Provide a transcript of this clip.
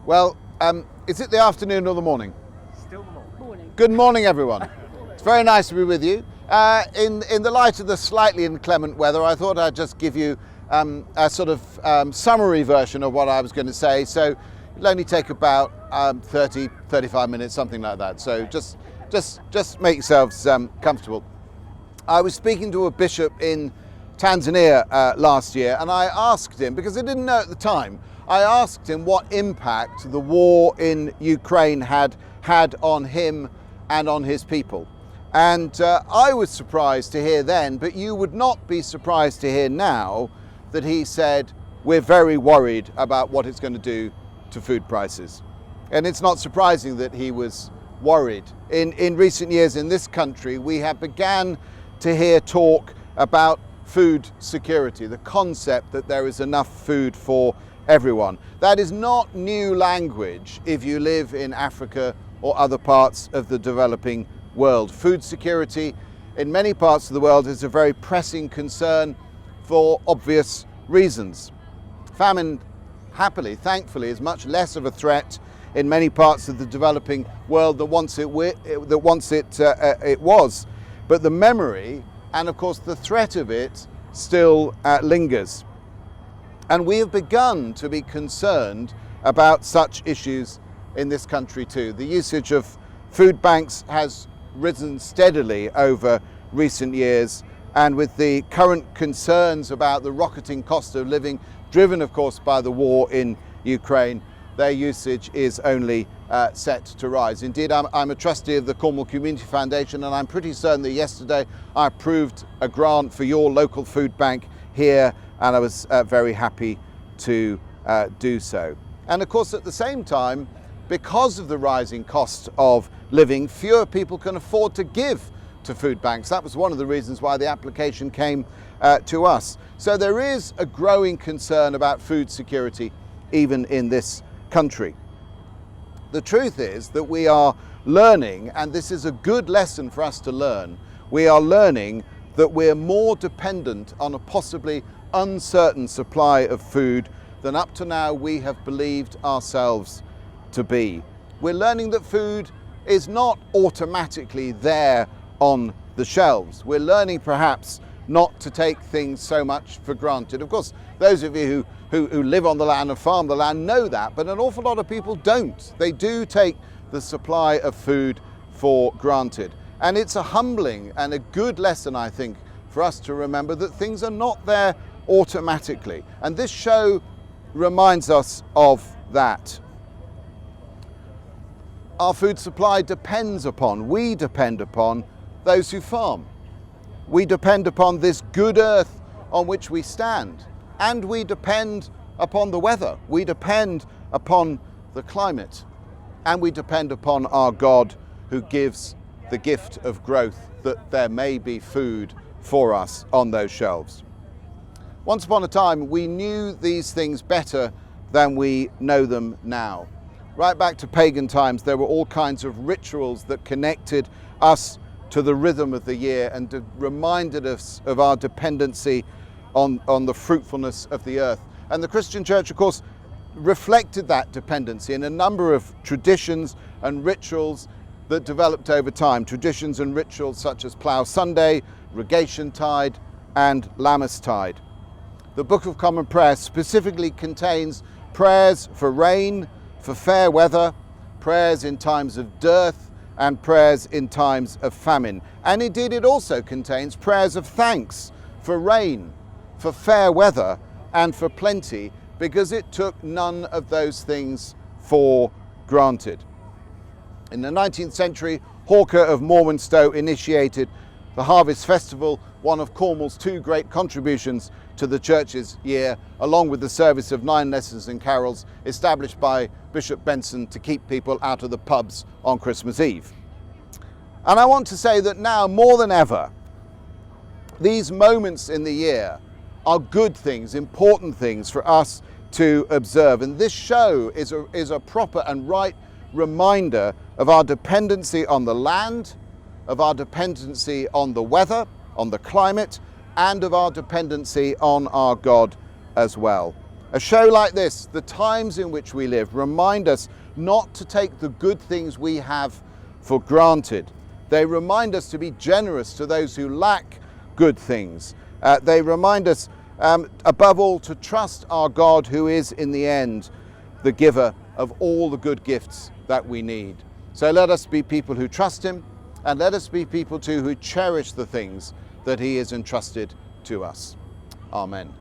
Well, is it the afternoon or the morning? Still the morning. Good morning, everyone. It's very nice to be with you. In the light of the slightly inclement weather, I thought I'd just give you a sort of summary version of what I was going to say. So it'll only take about 35 minutes, something like that. So just make yourselves comfortable. I was speaking to a bishop in Tanzania last year, and I asked him, because I didn't know at the time, I asked him what impact the war in Ukraine had on him and on his people. And I was surprised to hear then, but you would not be surprised to hear now, that he said, we're very worried about what it's going to do to food prices. And it's not surprising that he was worried. In recent years in this country, we have began to hear talk about food security, the concept that there is enough food for everyone. That is not new language if you live in Africa or other parts of the developing world. Food security in many parts of the world is a very pressing concern for obvious reasons. Famine, happily, thankfully, is much less of a threat in many parts of the developing world than once it was. But the memory and, of course, the threat of it still lingers. And we have begun to be concerned about such issues in this country too. The usage of food banks has risen steadily over recent years, and with the current concerns about the rocketing cost of living, driven of course by the war in Ukraine, their usage is only set to rise. Indeed, I'm a trustee of the Cornwall Community Foundation, and I'm pretty certain that yesterday I approved a grant for your local food bank here, and I was very happy to do so. And of course, at the same time, because of the rising cost of living, fewer people can afford to give to food banks. That was one of the reasons why the application came to us. So there is a growing concern about food security even in this country. The truth is that we are learning, and this is a good lesson for us to learn, we are learning that we're more dependent on a possibly uncertain supply of food than up to now we have believed ourselves to be. We're learning that food is not automatically there on the shelves. We're learning perhaps not to take things so much for granted. Of course, those of you who live on the land and farm the land know that, but an awful lot of people don't. They do take the supply of food for granted. And it's a humbling and a good lesson, I think, for us to remember that things are not there automatically. And this show reminds us of that. Our food supply we depend upon those who farm. We depend upon this good earth on which we stand. And we depend upon the weather. We depend upon the climate. And we depend upon our God, who gives the gift of growth, that there may be food for us on those shelves. Once upon a time, we knew these things better than we know them now. Right back to pagan times, there were all kinds of rituals that connected us to the rhythm of the year and reminded us of our dependency on the fruitfulness of the earth. And the Christian church, of course, reflected that dependency in a number of traditions and rituals that developed over time. Traditions and rituals such as Plough Sunday, Rogation Tide, and Lammas Tide. The Book of Common Prayer specifically contains prayers for rain, for fair weather, prayers in times of dearth, and prayers in times of famine. And indeed, it also contains prayers of thanks for rain, for fair weather, and for plenty, because it took none of those things for granted. In the 19th century, Hawker of Morwenstow initiated the Harvest Festival, one of Cornwall's two great contributions to the church's year, along with the service of 9 lessons and carols established by Bishop Benson to keep people out of the pubs on Christmas Eve. And I want to say that now more than ever, these moments in the year are good things, important things for us to observe. And this show is a proper and right reminder of our dependency on the land, of our dependency on the weather, on the climate, and of our dependency on our God as well. A show like this, the times in which we live, remind us not to take the good things we have for granted. They remind us to be generous to those who lack good things. They remind us, above all, to trust our God, who is, in the end, the giver of all the good gifts that we need. So let us be people who trust him, and let us be people too who cherish the things that he has entrusted to us. Amen.